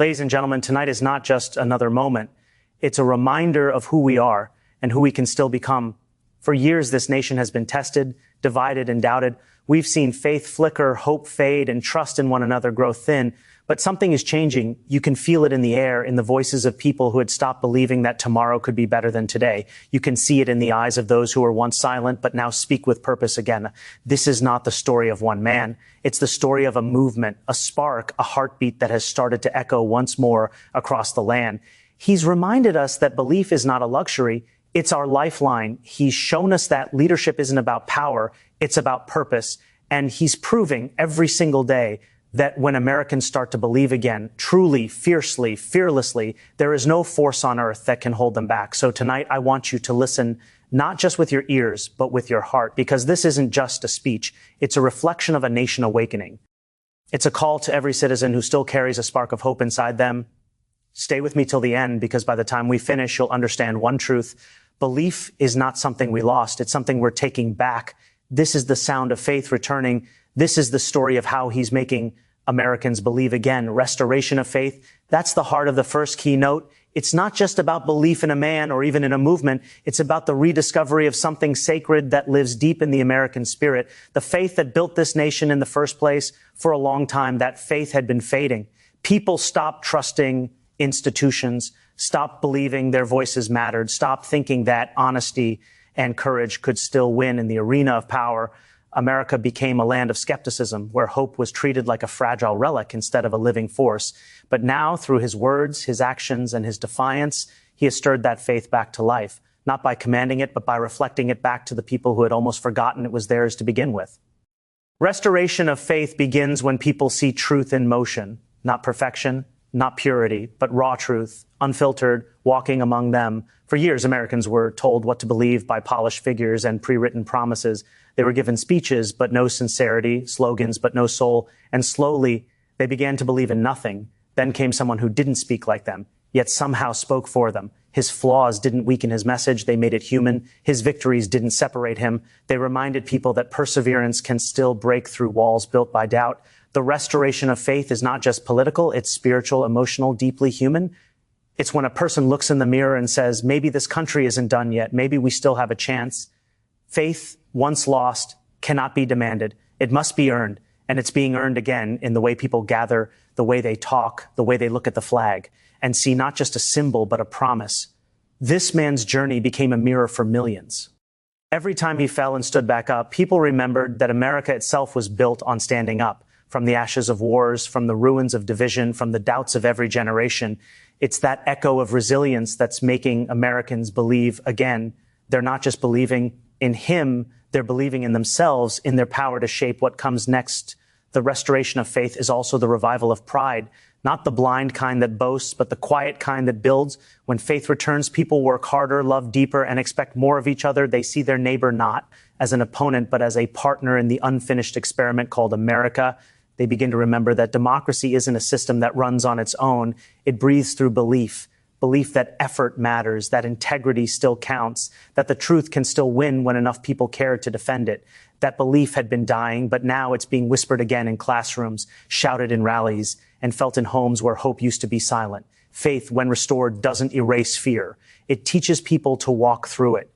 Ladies and gentlemen, tonight is not just another moment. It's a reminder of who we are and who we can still become. For years, this nation has been tested, divided, and doubted. We've seen faith flicker, hope fade, and trust in one another grow thin. But something is changing. You can feel it in the air, in the voices of people who had stopped believing that tomorrow could be better than today. You can see it in the eyes of those who were once silent, but now speak with purpose again. This is not the story of one man. It's the story of a movement, a spark, a heartbeat that has started to echo once more across the land. He's reminded us that belief is not a luxury. It's our lifeline. He's shown us that leadership isn't about power. It's about purpose. And he's proving every single day that when Americans start to believe again, truly, fiercely, fearlessly, there is no force on earth that can hold them back. So tonight, I want you to listen, not just with your ears, but with your heart, because this isn't just a speech. It's a reflection of a nation awakening. It's a call to every citizen who still carries a spark of hope inside them. Stay with me till the end, because by the time we finish, you'll understand one truth. Belief is not something we lost. It's something we're taking back. This is the sound of faith returning. This is the story of how he's making Americans believe again. Restoration of faith. That's the heart of the first keynote. It's not just about belief in a man or even in a movement. It's about the rediscovery of something sacred that lives deep in the American spirit. The faith that built this nation in the first place. For a long time, that faith had been fading. People stopped trusting institutions, stopped believing their voices mattered, stopped thinking that honesty and courage could still win in the arena of power. America became a land of skepticism where hope was treated like a fragile relic instead of a living force. But now, through his words, his actions, and his defiance, he has stirred that faith back to life, not by commanding it, but by reflecting it back to the people who had almost forgotten it was theirs to begin with. Restoration of faith begins when people see truth in motion, not perfection, not purity, but raw truth, unfiltered, walking among them. For years, Americans were told what to believe by polished figures and pre-written promises. They were given speeches, but no sincerity, slogans, but no soul. And slowly, they began to believe in nothing. Then came someone who didn't speak like them, yet somehow spoke for them. His flaws didn't weaken his message. They made it human. His victories didn't separate him. They reminded people that perseverance can still break through walls built by doubt. The restoration of faith is not just political, it's spiritual, emotional, deeply human. It's when a person looks in the mirror and says, maybe this country isn't done yet, maybe we still have a chance. Faith, once lost, cannot be demanded. It must be earned, and it's being earned again in the way people gather, the way they talk, the way they look at the flag, and see not just a symbol, but a promise. This man's journey became a mirror for millions. Every time he fell and stood back up, people remembered that America itself was built on standing up. From the ashes of wars, from the ruins of division, from the doubts of every generation. It's that echo of resilience that's making Americans believe again. They're not just believing in him, they're believing in themselves, in their power to shape what comes next. The restoration of faith is also the revival of pride, not the blind kind that boasts, but the quiet kind that builds. When faith returns, people work harder, love deeper, and expect more of each other. They see their neighbor not as an opponent, but as a partner in the unfinished experiment called America. They begin to remember that democracy isn't a system that runs on its own. It breathes through belief that effort matters, that integrity still counts, that the truth can still win when enough people care to defend it. That belief had been dying, but now it's being whispered again in classrooms, shouted in rallies, and felt in homes where hope used to be silent. Faith, when restored, doesn't erase fear. It teaches people to walk through it.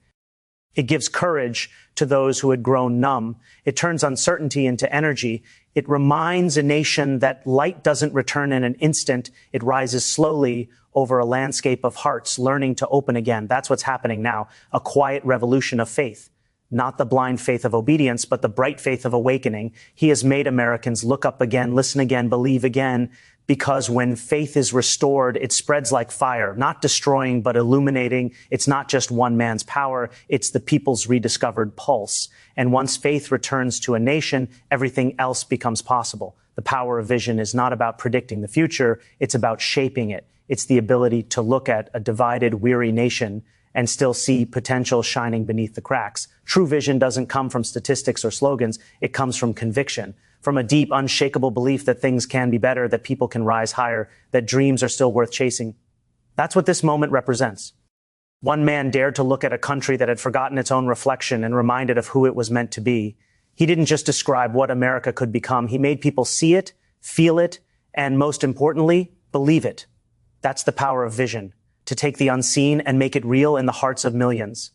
It gives courage to those who had grown numb. It turns uncertainty into energy. It reminds a nation that light doesn't return in an instant. It rises slowly over a landscape of hearts learning to open again. That's what's happening now. A quiet revolution of faith. Not the blind faith of obedience, but the bright faith of awakening. He has made Americans look up again, listen again, believe again, because when faith is restored, it spreads like fire, not destroying, but illuminating. It's not just one man's power. It's the people's rediscovered pulse. And once faith returns to a nation, everything else becomes possible. The power of vision is not about predicting the future. It's about shaping it. It's the ability to look at a divided, weary nation and still see potential shining beneath the cracks. True vision doesn't come from statistics or slogans. It comes from conviction, from a deep, unshakable belief that things can be better, that people can rise higher, that dreams are still worth chasing. That's what this moment represents. One man dared to look at a country that had forgotten its own reflection and reminded of who it was meant to be. He didn't just describe what America could become. He made people see it, feel it, and most importantly, Believe it. That's the power of vision, to take the unseen and make it real in the hearts of millions.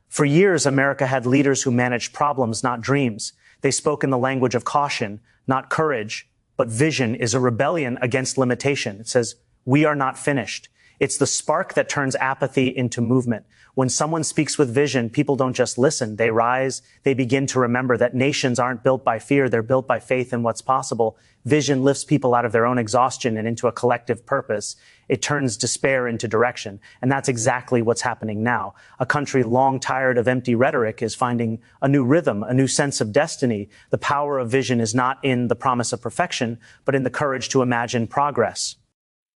For years, America had leaders who managed problems, not dreams. They spoke in the language of caution, not courage. But vision is a rebellion against limitation. It says, we are not finished. It's the spark that turns apathy into movement. When someone speaks with vision, people don't just listen. They rise. They begin to remember that nations aren't built by fear. They're built by faith in what's possible. Vision lifts people out of their own exhaustion and into a collective purpose. It turns despair into direction. And that's exactly what's happening now. A country long tired of empty rhetoric is finding a new rhythm, a new sense of destiny. The power of vision is not in the promise of perfection, but in the courage to imagine progress.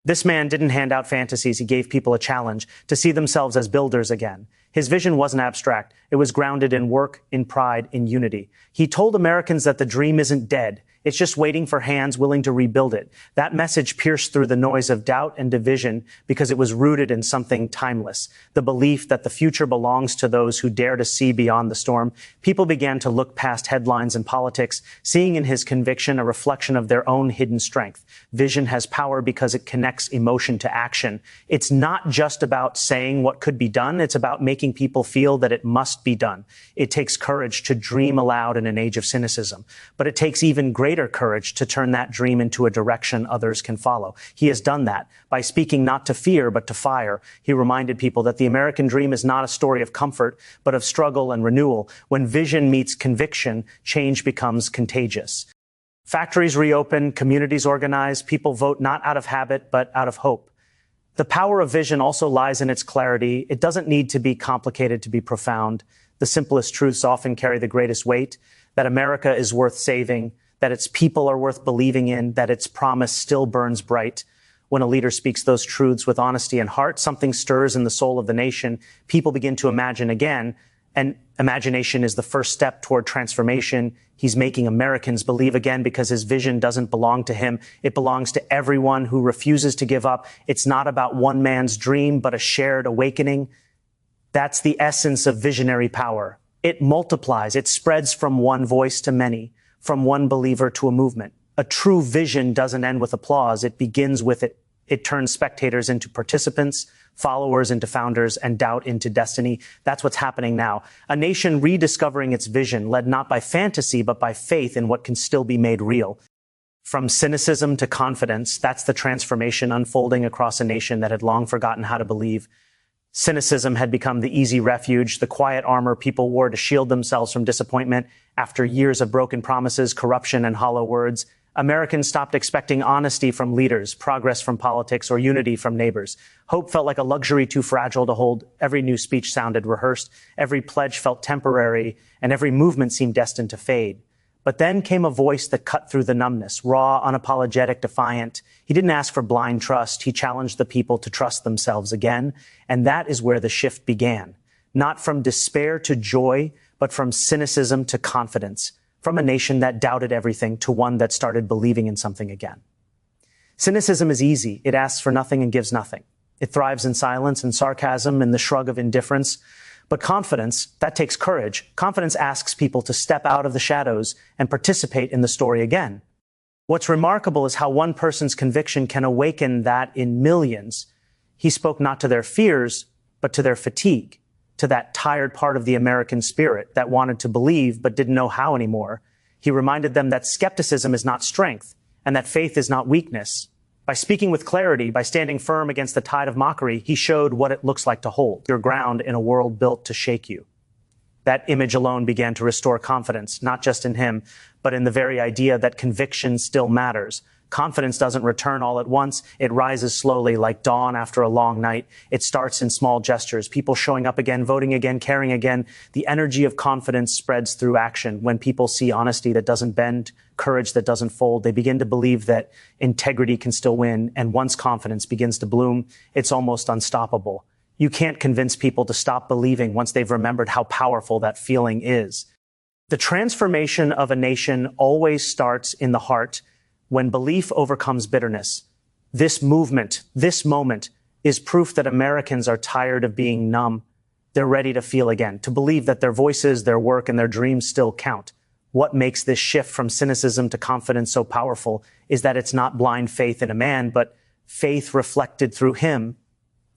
This man didn't hand out fantasies. He gave people a challenge to see themselves as builders again. His vision wasn't abstract. It was grounded in work, in pride, in unity. He told Americans that the dream isn't dead. It's just waiting for hands willing to rebuild it. That message pierced through the noise of doubt and division because it was rooted in something timeless, the belief that the future belongs to those who dare to see beyond the storm. People began to look past headlines and politics, seeing in his conviction a reflection of their own hidden strength. Vision has power because it connects emotion to action. It's not just about saying what could be done. It's about making people feel that it must be done. It takes courage to dream aloud in an age of cynicism, but it takes even greater courage to turn that dream into a direction others can follow. He has done that by speaking not to fear, but to fire. He reminded people that the American dream is not a story of comfort, but of struggle and renewal. When vision meets conviction, change becomes contagious. Factories reopen, communities organize, people vote not out of habit, but out of hope. The power of vision also lies in its clarity. It doesn't need to be complicated to be profound. The simplest truths often carry the greatest weight, that America is worth saving, that its people are worth believing in, that its promise still burns bright. When a leader speaks those truths with honesty and heart, something stirs in the soul of the nation. People begin to imagine again, and imagination is the first step toward transformation. He's making Americans believe again because his vision doesn't belong to him. It belongs to everyone who refuses to give up. It's not about one man's dream, but a shared awakening. That's the essence of visionary power. It multiplies. It spreads from one voice to many, from one believer to a movement. A true vision doesn't end with applause. It begins with it. It turns spectators into participants, followers into founders, and doubt into destiny. That's what's happening now. A nation rediscovering its vision, led not by fantasy, but by faith in what can still be made real. From cynicism to confidence, that's the transformation unfolding across a nation that had long forgotten how to believe. Cynicism had become the easy refuge, the quiet armor people wore to shield themselves from disappointment. After years of broken promises, corruption, and hollow words, Americans stopped expecting honesty from leaders, progress from politics, or unity from neighbors. Hope felt like a luxury too fragile to hold. Every new speech sounded rehearsed. Every pledge felt temporary, and every movement seemed destined to fade. But then came a voice that cut through the numbness, raw, unapologetic, defiant. He didn't ask for blind trust. He challenged the people to trust themselves again. And that is where the shift began. Not from despair to joy, but from cynicism to confidence. From a nation that doubted everything to one that started believing in something again. Cynicism is easy. It asks for nothing and gives nothing. It thrives in silence and sarcasm and the shrug of indifference. But confidence, that takes courage. Confidence asks people to step out of the shadows and participate in the story again. What's remarkable is how one person's conviction can awaken that in millions. He spoke not to their fears, but to their fatigue, to that tired part of the American spirit that wanted to believe but didn't know how anymore. He reminded them that skepticism is not strength and that faith is not weakness. By speaking with clarity, by standing firm against the tide of mockery, he showed what it looks like to hold your ground in a world built to shake you. That image alone began to restore confidence, not just in him, but in the very idea that conviction still matters. Confidence doesn't return all at once. It rises slowly like dawn after a long night. It starts in small gestures, people showing up again, voting again, caring again. The energy of confidence spreads through action. When people see honesty that doesn't bend, courage that doesn't fold, they begin to believe that integrity can still win. And once confidence begins to bloom, it's almost unstoppable. You can't convince people to stop believing once they've remembered how powerful that feeling is. The transformation of a nation always starts in the heart. When belief overcomes bitterness, this movement, this moment, is proof that Americans are tired of being numb. They're ready to feel again, to believe that their voices, their work, and their dreams still count. What makes this shift from cynicism to confidence so powerful is that it's not blind faith in a man, but faith reflected through him.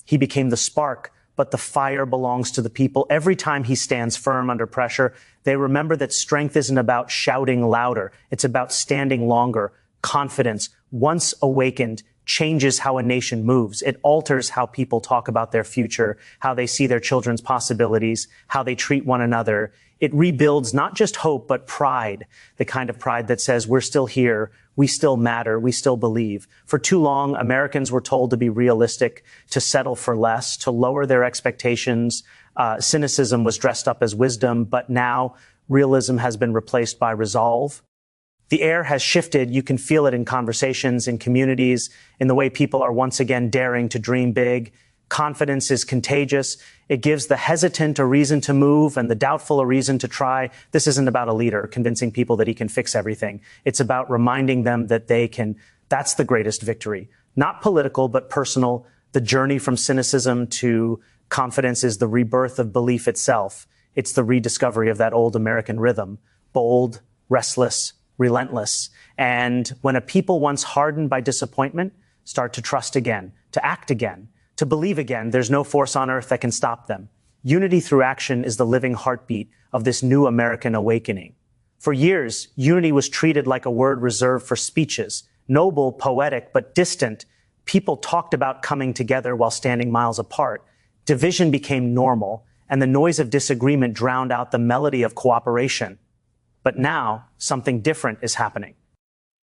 He became the spark, but the fire belongs to the people. Every time he stands firm under pressure, they remember that strength isn't about shouting louder. It's about standing longer. Confidence, once awakened, changes how a nation moves. It alters how people talk about their future, how they see their children's possibilities, how they treat one another. It rebuilds not just hope, but pride, the kind of pride that says we're still here, we still matter, we still believe. For too long, Americans were told to be realistic, to settle for less, to lower their expectations. Cynicism was dressed up as wisdom, but now realism has been replaced by resolve. The air has shifted. You can feel it in conversations, in communities, in the way people are once again daring to dream big. Confidence is contagious. It gives the hesitant a reason to move and the doubtful a reason to try. This isn't about a leader convincing people that he can fix everything. It's about reminding them that they can. That's the greatest victory. Not political, but personal. The journey from cynicism to confidence is the rebirth of belief itself. It's the rediscovery of that old American rhythm. Bold, restless, relentless. And when a people once hardened by disappointment start to trust again, to act again, to believe again, there's no force on earth that can stop them. Unity through action is the living heartbeat of this new American awakening. For years, unity was treated like a word reserved for speeches, noble, poetic, but distant. People talked about coming together while standing miles apart. Division became normal, and the noise of disagreement drowned out the melody of cooperation. But now, something different is happening.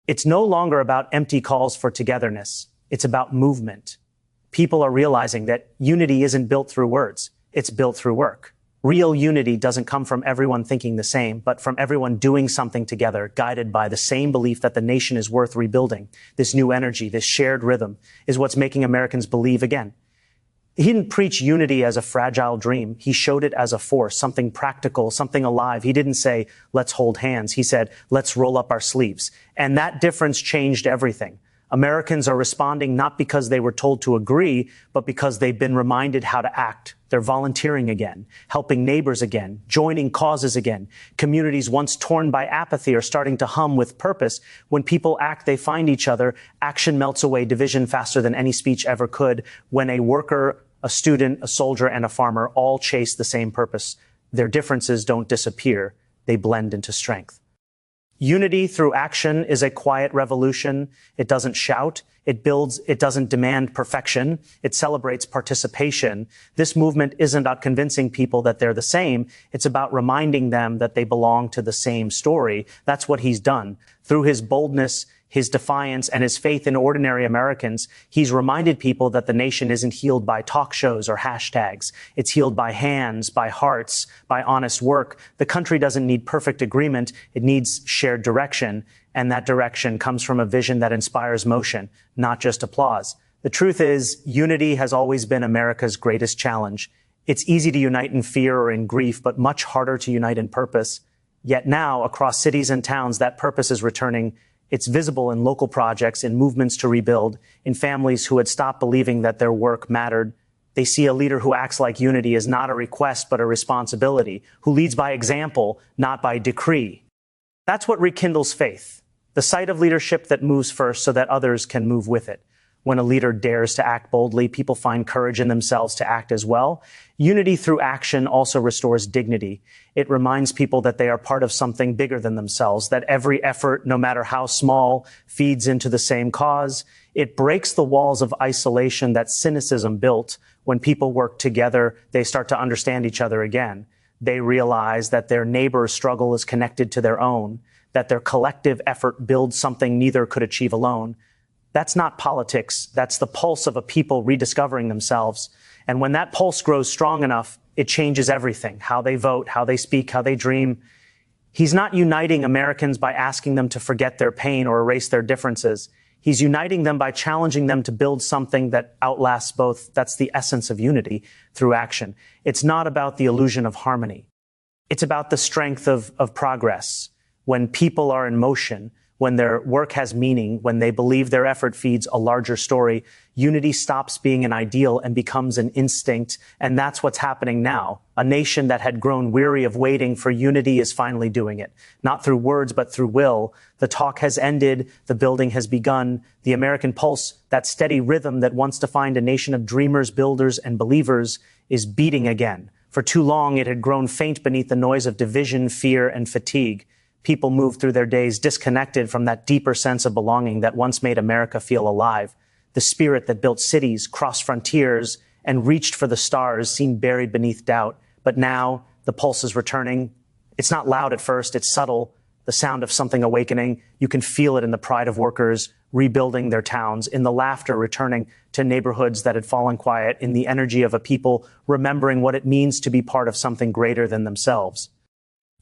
It's no longer about empty calls for togetherness. It's about movement. People are realizing that unity isn't built through words. It's built through work. Real unity doesn't come from everyone thinking the same, but from everyone doing something together, guided by the same belief that the nation is worth rebuilding. This new energy, this shared rhythm, is what's making Americans believe again. He didn't preach unity as a fragile dream. He showed it as a force, something practical, something alive. He didn't say, let's hold hands. He said, let's roll up our sleeves. And that difference changed everything. Americans are responding not because they were told to agree, but because they've been reminded how to act. They're volunteering again, helping neighbors again, joining causes again. Communities once torn by apathy are starting to hum with purpose. When people act, they find each other. Action melts away division faster than any speech ever could. When a worker, a student, a soldier, and a farmer all chase the same purpose, their differences don't disappear. They blend into strength. Unity through action is a quiet revolution. It doesn't shout. It builds. It doesn't demand perfection. It celebrates participation. This movement isn't about convincing people that they're the same. It's about reminding them that they belong to the same story. That's what he's done. Through his boldness, his defiance, and his faith in ordinary Americans, he's reminded people that the nation isn't healed by talk shows or hashtags. It's healed by hands, by hearts, by honest work. The country doesn't need perfect agreement. It needs shared direction. And that direction comes from a vision that inspires motion, not just applause. The truth is, unity has always been America's greatest challenge. It's easy to unite in fear or in grief, but much harder to unite in purpose. Yet now, across cities and towns, that purpose is returning. It's visible in local projects, in movements to rebuild, in families who had stopped believing that their work mattered. They see a leader who acts like unity is not a request, but a responsibility, who leads by example, not by decree. That's what rekindles faith, the sight of leadership that moves first so that others can move with it. When a leader dares to act boldly, people find courage in themselves to act as well. Unity through action also restores dignity. It reminds people that they are part of something bigger than themselves, that every effort, no matter how small, feeds into the same cause. It breaks the walls of isolation that cynicism built. When people work together, they start to understand each other again. They realize that their neighbor's struggle is connected to their own, that their collective effort builds something neither could achieve alone. That's not politics. That's the pulse of a people rediscovering themselves. And when that pulse grows strong enough, it changes everything, how they vote, how they speak, how they dream. He's not uniting Americans by asking them to forget their pain or erase their differences. He's uniting them by challenging them to build something that outlasts both. That's the essence of unity through action. It's not about the illusion of harmony. It's about the strength of progress. When people are in motion, when their work has meaning, when they believe their effort feeds a larger story, unity stops being an ideal and becomes an instinct. And that's what's happening now. A nation that had grown weary of waiting for unity is finally doing it. Not through words, but through will. The talk has ended. The building has begun. The American pulse, that steady rhythm that once defined a nation of dreamers, builders, and believers, is beating again. For too long, it had grown faint beneath the noise of division, fear, and fatigue. People moved through their days disconnected from that deeper sense of belonging that once made America feel alive. The spirit that built cities, crossed frontiers, and reached for the stars seemed buried beneath doubt. But now, the pulse is returning. It's not loud at first, it's subtle. The sound of something awakening. You can feel it in the pride of workers rebuilding their towns, in the laughter returning to neighborhoods that had fallen quiet, in the energy of a people remembering what it means to be part of something greater than themselves.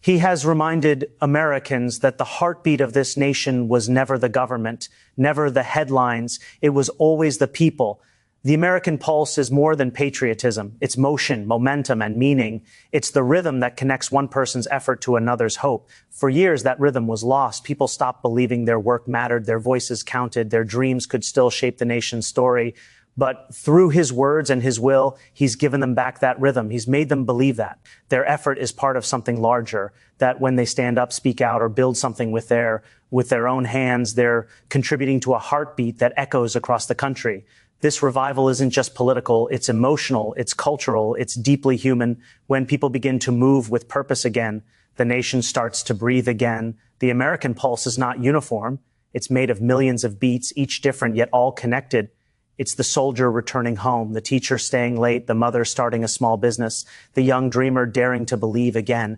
He has reminded Americans that the heartbeat of this nation was never the government, never the headlines. It was always the people. The American pulse is more than patriotism. It's motion, momentum, and meaning. It's the rhythm that connects one person's effort to another's hope. For years, that rhythm was lost. People stopped believing their work mattered, their voices counted, their dreams could still shape the nation's story. But through his words and his will, he's given them back that rhythm. He's made them believe that their effort is part of something larger, that when they stand up, speak out, or build something with their own hands, they're contributing to a heartbeat that echoes across the country. This revival isn't just political, it's emotional, it's cultural, it's deeply human. When people begin to move with purpose again, the nation starts to breathe again. The American pulse is not uniform. It's made of millions of beats, each different, yet all connected. It's the soldier returning home, the teacher staying late, the mother starting a small business, the young dreamer daring to believe again.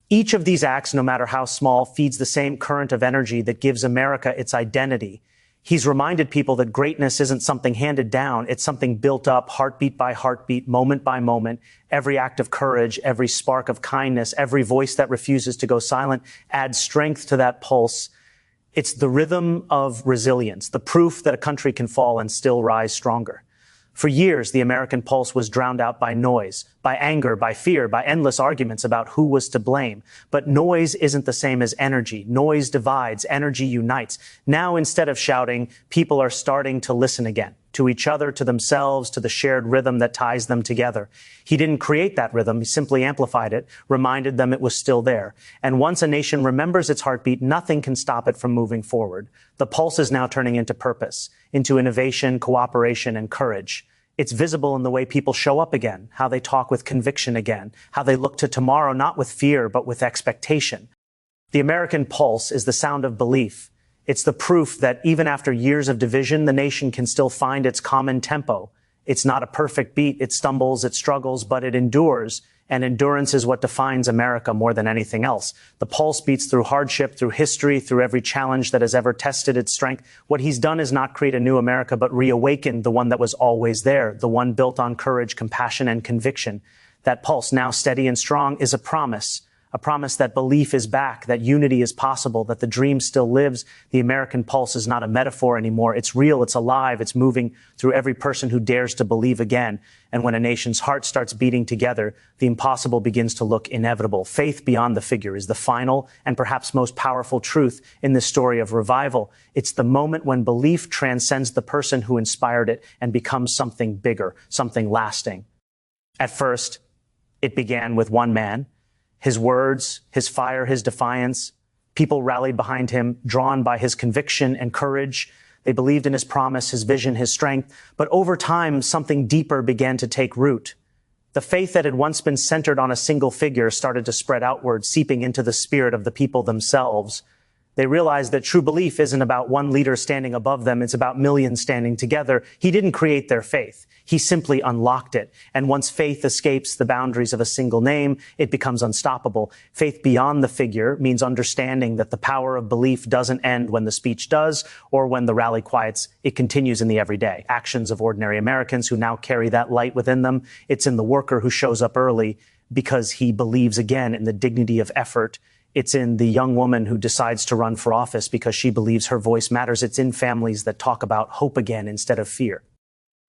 Each of these acts, no matter how small, feeds the same current of energy that gives America its identity. He's reminded people that greatness isn't something handed down. It's something built up, heartbeat by heartbeat, moment by moment. Every act of courage, every spark of kindness, every voice that refuses to go silent adds strength to that pulse. It's the rhythm of resilience, the proof that a country can fall and still rise stronger. For years, the American pulse was drowned out by noise, by anger, by fear, by endless arguments about who was to blame. But noise isn't the same as energy. Noise divides, energy unites. Now, instead of shouting, people are starting to listen again, to each other, to themselves, to the shared rhythm that ties them together. He didn't create that rhythm. He simply amplified it, reminded them it was still there. And once a nation remembers its heartbeat, nothing can stop it from moving forward. The pulse is now turning into purpose, into innovation, cooperation, and courage. It's visible in the way people show up again, how they talk with conviction again, how they look to tomorrow not with fear, but with expectation. The American pulse is the sound of belief. It's the proof that even after years of division, the nation can still find its common tempo. It's not a perfect beat. It stumbles, it struggles, but it endures. And endurance is what defines America more than anything else. The pulse beats through hardship, through history, through every challenge that has ever tested its strength. What he's done is not create a new America, but reawaken the one that was always there, the one built on courage, compassion, and conviction. That pulse, now steady and strong, is a promise that belief is back, that unity is possible, that the dream still lives. The American pulse is not a metaphor anymore. It's real, it's alive, it's moving through every person who dares to believe again. And when a nation's heart starts beating together, the impossible begins to look inevitable. Faith beyond the figure is the final and perhaps most powerful truth in this story of revival. It's the moment when belief transcends the person who inspired it and becomes something bigger, something lasting. At first, it began with one man. His words, his fire, his defiance. People rallied behind him, drawn by his conviction and courage. They believed in his promise, his vision, his strength. But over time, something deeper began to take root. The faith that had once been centered on a single figure started to spread outward, seeping into the spirit of the people themselves. They realized that true belief isn't about one leader standing above them. It's about millions standing together. He didn't create their faith. He simply unlocked it. And once faith escapes the boundaries of a single name, it becomes unstoppable. Faith beyond the figure means understanding that the power of belief doesn't end when the speech does or when the rally quiets. It continues in the everyday actions of ordinary Americans who now carry that light within them. It's in the worker who shows up early because he believes again in the dignity of effort. It's in the young woman who decides to run for office because she believes her voice matters. It's in families that talk about hope again instead of fear.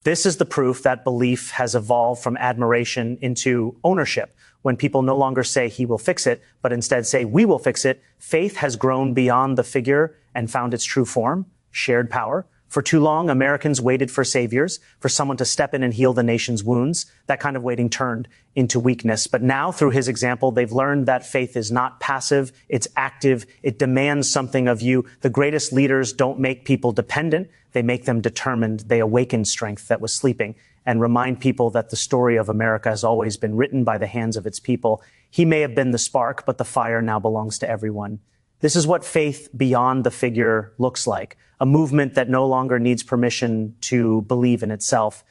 This is the proof that belief has evolved from admiration into ownership. When people no longer say he will fix it, but instead say we will fix it, faith has grown beyond the figure and found its true form, shared power. For too long, Americans waited for saviors, for someone to step in and heal the nation's wounds. That kind of waiting turned into weakness. But now, through his example, they've learned that faith is not passive, it's active, it demands something of you. The greatest leaders don't make people dependent, they make them determined. They awaken strength that was sleeping and remind people that the story of America has always been written by the hands of its people. He may have been the spark, but the fire now belongs to everyone. This is what faith beyond the figure looks like, a movement that no longer needs permission to believe in itself.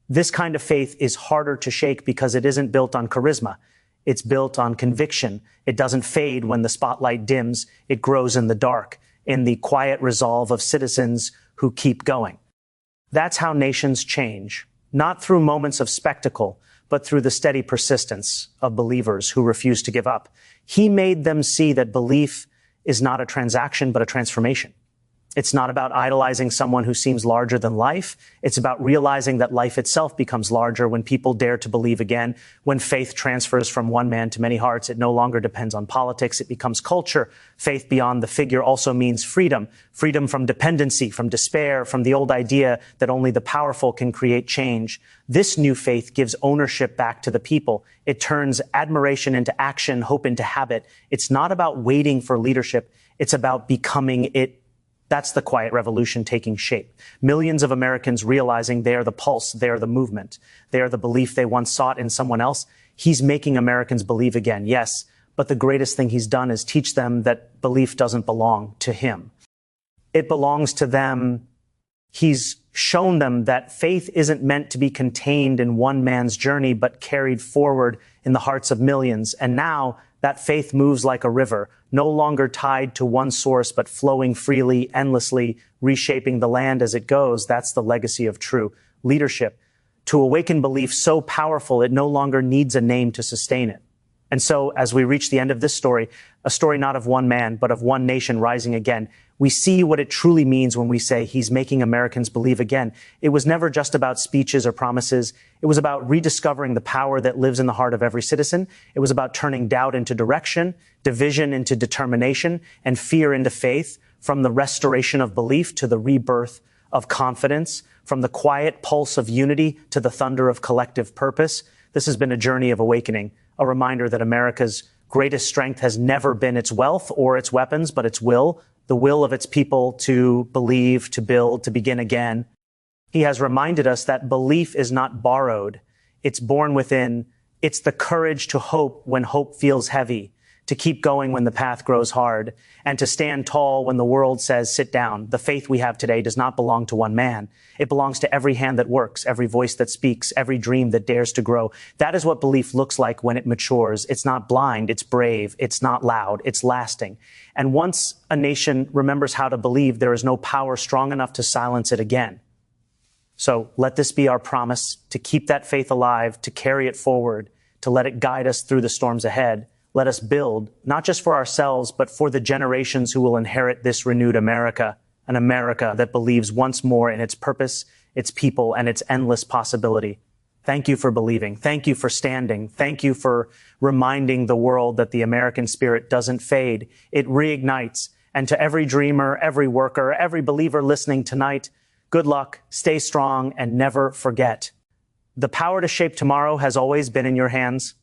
This kind of faith is harder to shake because it isn't built on charisma. It's built on conviction. It doesn't fade when the spotlight dims. It grows in the dark, in the quiet resolve of citizens who keep going. That's how nations change, not through moments of spectacle, but through the steady persistence of believers who refuse to give up. He made them see that belief is not a transaction, but a transformation. It's not about idolizing someone who seems larger than life. It's about realizing that life itself becomes larger when people dare to believe again. When faith transfers from one man to many hearts, it no longer depends on politics. It becomes culture. Faith beyond the figure also means freedom. Freedom from dependency, from despair, from the old idea that only the powerful can create change. This new faith gives ownership back to the people. It turns admiration into action, hope into habit. It's not about waiting for leadership. It's about becoming it. That's the quiet revolution taking shape. Millions of Americans realizing they are the pulse, they are the movement, they are the belief they once sought in someone else. He's making Americans believe again, yes, but the greatest thing he's done is teach them that belief doesn't belong to him. It belongs to them. He's shown them that faith isn't meant to be contained in one man's journey, but carried forward in the hearts of millions. And now that faith moves like a river, no longer tied to one source, but flowing freely, endlessly, reshaping the land as it goes. That's the legacy of true leadership. To awaken belief so powerful, it no longer needs a name to sustain it. And so, as we reach the end of this story, a story not of one man, but of one nation rising again, we see what it truly means when we say he's making Americans believe again. It was never just about speeches or promises. It was about rediscovering the power that lives in the heart of every citizen. It was about turning doubt into direction, division into determination, and fear into faith, from the restoration of belief to the rebirth of confidence, from the quiet pulse of unity to the thunder of collective purpose. This has been a journey of awakening, a reminder that America's greatest strength has never been its wealth or its weapons, but its will, the will of its people to believe, to build, to begin again. He has reminded us that belief is not borrowed. It's born within. It's the courage to hope when hope feels heavy, to keep going when the path grows hard, and to stand tall when the world says, sit down. The faith we have today does not belong to one man. It belongs to every hand that works, every voice that speaks, every dream that dares to grow. That is what belief looks like when it matures. It's not blind, it's brave, it's not loud, it's lasting. And once a nation remembers how to believe, there is no power strong enough to silence it again. So let this be our promise, to keep that faith alive, to carry it forward, to let it guide us through the storms ahead. Let us build, not just for ourselves, but for the generations who will inherit this renewed America, an America that believes once more in its purpose, its people, and its endless possibility. Thank you for believing. Thank you for standing. Thank you for reminding the world that the American spirit doesn't fade. It reignites. And to every dreamer, every worker, every believer listening tonight, good luck, stay strong, and never forget. The power to shape tomorrow has always been in your hands.